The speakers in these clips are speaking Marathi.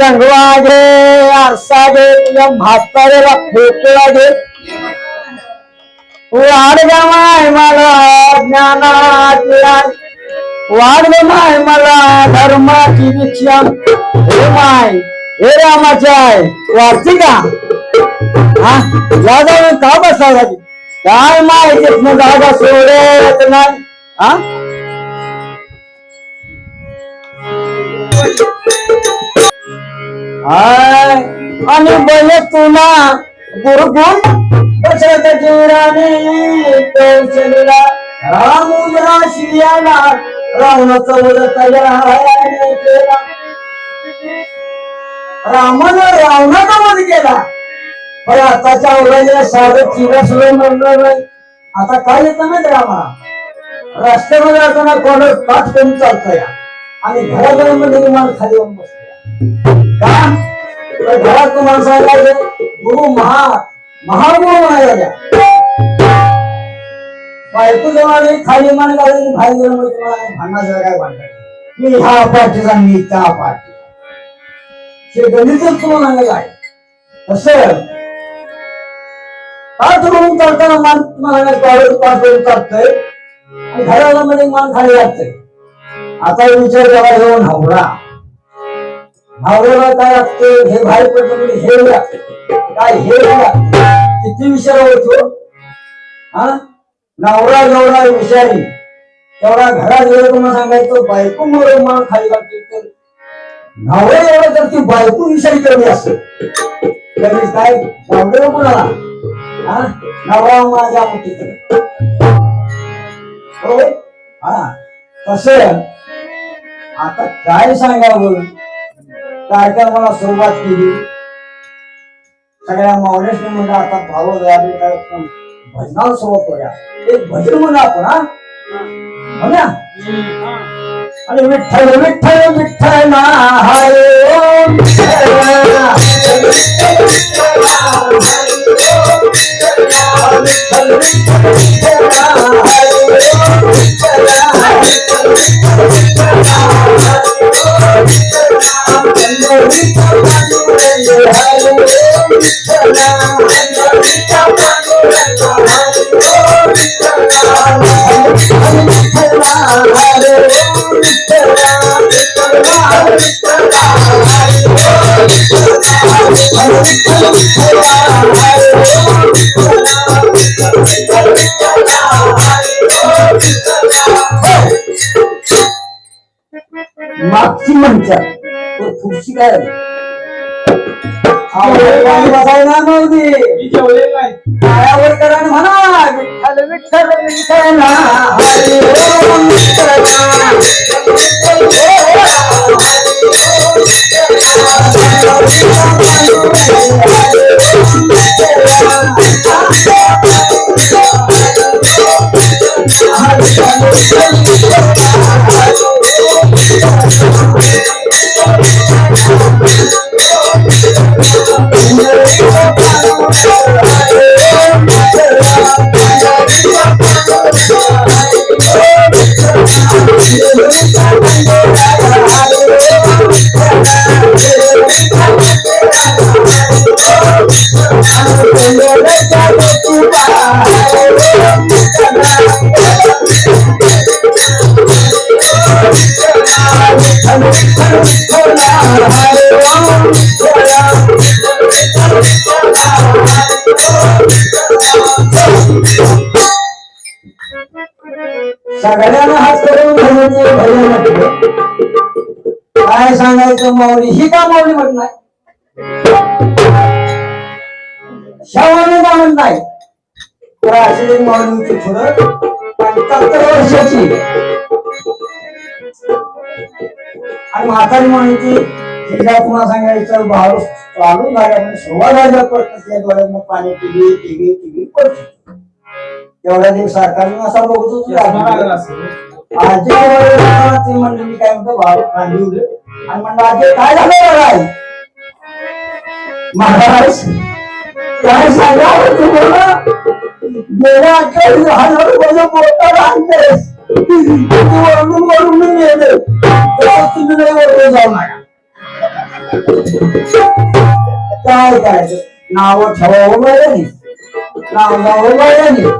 गंगवागे आरसागे म्हाताऱ्याला फेकलागे वाढगा माय मला ज्ञानाची वाढग माय मला धर्माची दीक्षा हे माय हे रामाची आहे वाचते का हा जागा का बसायला काय माय तिथनं जागा सोडत नाही हा आणि बोले तुला गुरुकुल दशरथाची राणी कौशल्यला रामुला शियाला रावणाचा वध तयार केला रामानं रावणाचा वध केला पण आताच्या अवघ्या साधं चिरा सुद्धा म्हणलं नाही आता काय येतं माहिती रामा रस्त्यामध्ये असताना कोणाला पाठ करून चालतोय आणि घराघरामध्ये विमान खाली येऊन बसतोय का घरात तुम्हाला सांगायचं गुरु महागुरु म्हणायला बायको जेव्हा खाली मान घालायची बाहेर गेलं म्हणजे तुम्हाला भांडणाचं काय वाटत मी ह्या पार्टीचा मी त्या पार्टी हे गणितच तुम्हाला सांगायचं आहे तसं पाच म्हणून चालताना मान तुम्हाला पाच करून चालतंय आणि घराला मध्ये मान खाली लागतंय आता विचार करा घेऊन हावऱ्याला काय लागतं हे बाहेर पडलं हे लागतं काय हे लागतं किती विचार होतो हा नवरा जेवढा विषारी तेवढा घरात गेलं तुम्हाला सांगायचं बायको मुळे मान खाली लागते तर नवरा एवढं तर ती बायको विषारी कमी असत कधीच काय नवरा कोणाला हा नवरा माझ्या मुठीत हो हा कसं आता काय सांगावं काय काय मला सुरुवात केली सगळ्या मावळ्याने म्हणजे आता भाव काय भजनाला सुरुवात करूया एक भजन म्हणा आपण हा म्हणा आणि विठ्ठल विठ्ठल विठ्ठल मागची म्हणतात खुर्ची काय बसायला नव्हती पायावर करा म्हणा विठ्ठल विठ्ठल विठ्ठल सगळ्यांना हात करून काय सांगायचं माऊली ही का माऊली म्हट नाही शावाने म्हणत नाही तर अशी माऊली होती पुढं 75 वर्षाची आणि म्हातारी म्हणायची तिला तुम्हाला सांगायचं भाऊ चालू झाल्या म्हणजे सुरुवात झाल्या पडत डोळ्यात पाणी टिगी टिगी टिगी पडत तेवढ्या दिवस सरकारने असा बघत होतो आजी ती म्हणली मी काय म्हणतो भाऊ कांदी उडले आणि म्हणलं आजी काय झालं बघाय महाराज काय सांगा तुम्हाला गेल्या 28,000 पोटाला आणतेस वरून वरून मी नेले तुम्ही नाही वरून जाऊ नका काय करायचं नाव ठेवावं नाही नाव जावं नाही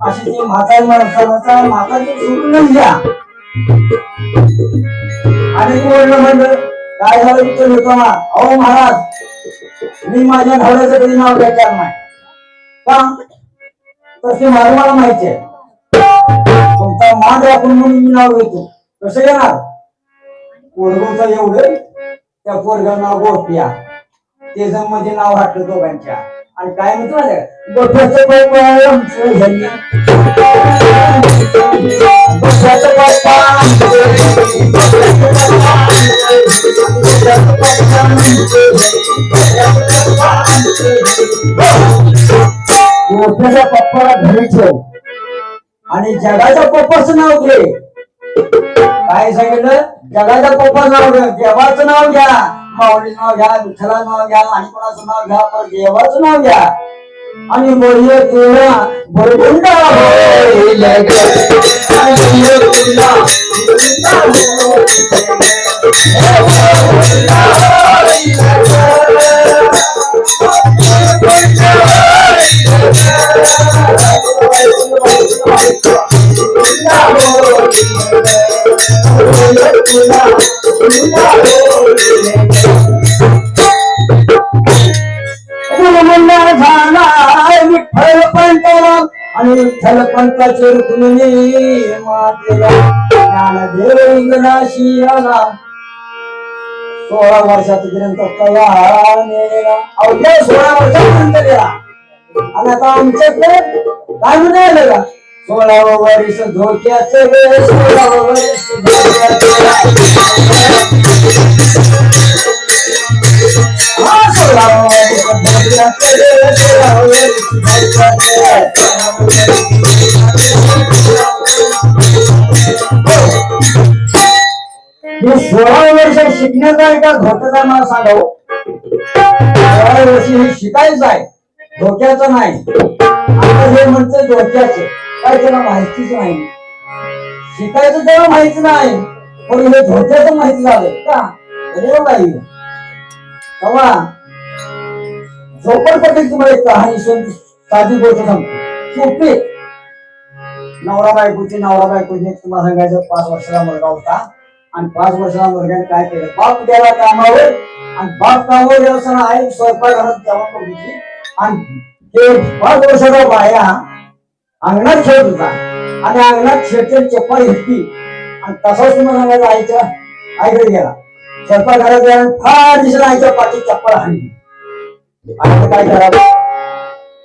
अशी ती म्हातारी माणसाला म्हातारी सोडून नाही द्या आणि म्हणलं काय झालं विचार होतो ना अहो महाराज मी माझ्या घोड्याचं कधी नाव घेणार नाही का तर ते मला माहिती आहे तुमचा मान राखून म्हणून मी नाव घेतो कसं घेणार पोरगोचं एवढं त्या पोरगाचं नाव गोट्या ते मध्ये नाव हाटलं दोघांच्या आणि काय म्हणतो माझ्या गोठ्याचं गोठ्याच्या पप्पाला घरी ठेव आणि जगाच्या पप्पाचं नाव घे काय सांगितलं जगाच्या पप्पाचं नाव घ्या देवाचं नाव घ्या माऊलीचं नाव घ्या विठ्ठलाचं नाव घ्या आणि कोणाचं नाव घ्या पण देवाचं नाव घ्या आणि बोलिये तुला बरगुंडा होईल विठ्ठल पंताला आणि विठ्ठल पंताचे रुक्मिणी मातेला ज्ञानदेव इंगनाशी आला 16 वर्षाचा ग्रंथ तयार नेला अवघ्या 16 वर्षापर्यंत गेला आणि आता आमच्याकडे काय म्हणाले का 16 वर्ष धोक्याचे 16 वर्ष हे 16 वर्ष शिकण्याचा आहे का धोक्याचा मला सांगावं 16 वर्ष हे शिकायचं आहे धोक्याचं नाही आता हे म्हणतं धोक्याचं काय त्याला माहितीच नाही शिकायचं त्याला माहिती नाही पण हे धोक्याचं माहिती झालं का अरे बाई तेव्हा झोपडपट्टीची तुम्हाला एक कहाणी साधी गोष्ट सांगतो सोपी नवरा बायकोची तुम्हाला सांगायचं 5 वर्षाचा मुलगा होता आणि 5 वर्षाचा मुलग्याने काय केलं बाप गेला कामावर आणि बाप कामावर गेला असताना आई स्वयंपाकघरात जेवण बघितली आणि ते 5 वर्षाचा बाया अंगणात खेळत होता आणि अंगणात खेळते चप्पल घेतली आणि तसाच तुम्हाला सांगायचं आईच्या आईकडे गेला स्वयंपाकघरात गेला फार दिसला आईच्या पाठी चप्पल हाणली आता काय करावं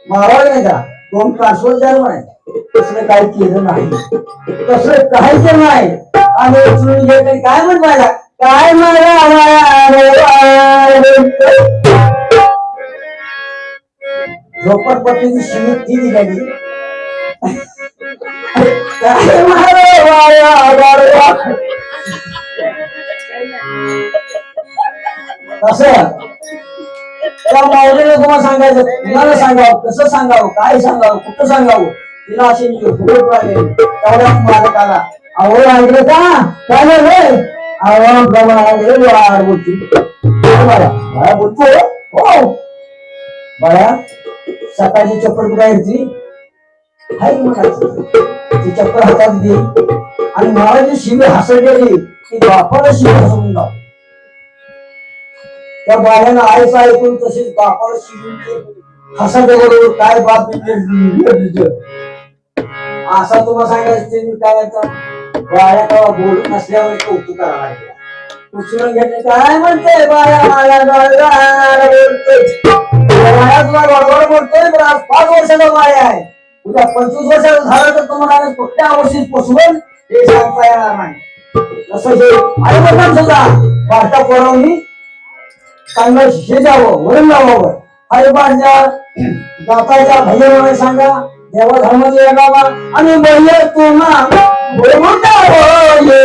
मारावं नाही का 2 कासवत द्यायला म्हणायचं तसलं काही केलं नाही तसलं काही केलं नाही आणि उचलून घेतलं काय म्हणत माझ्या काय झोपडपट्टीची शिमित ती दिली कसं त्या माऊलीला तुम्हाला सांगायचं कुणाला सांगावं कसं सांगावं काय सांगावं कुठं सांगावं तिला अशी तेवढ्याच मालक आला अहो ऐकलं का काय झालं आवाज बोलती बाळा बोलतो हो बाळा सकाळची चप्पल कुठे यायची ती चप्पल हातात घे आणि मला जी शिवी हसवलेली ती बापाला शिवी हसवून जाऊ त्या बाळ्यानं आईचं ऐकून तशीच बापाला शिवी हसायच्या बरोबर काय बाप असा तुम्हाला सांगायचं मी काय बाळ्या तेव्हा बोलून नसल्यावर कौतुक करावं लागलं उचलून घेतले काय म्हणते बाळ्या तुला बरोबर बोलतोय पण आज 5 वर्षाचा बाळ्या आहे उद्या 25 वर्षाचा झालं तर तुम्हाला कुठल्या वर्षी पोचवल हे सांगता येणार नाही. तसं हे आई वडिलांना सुद्धा वार्ता पोरावणी चांगलं शिजावं वरण लावावं हरिपाठच्या दाताच्या भैया सांगा देवा धर्माचे गावा आणि बहिया तुना बोलतावं ये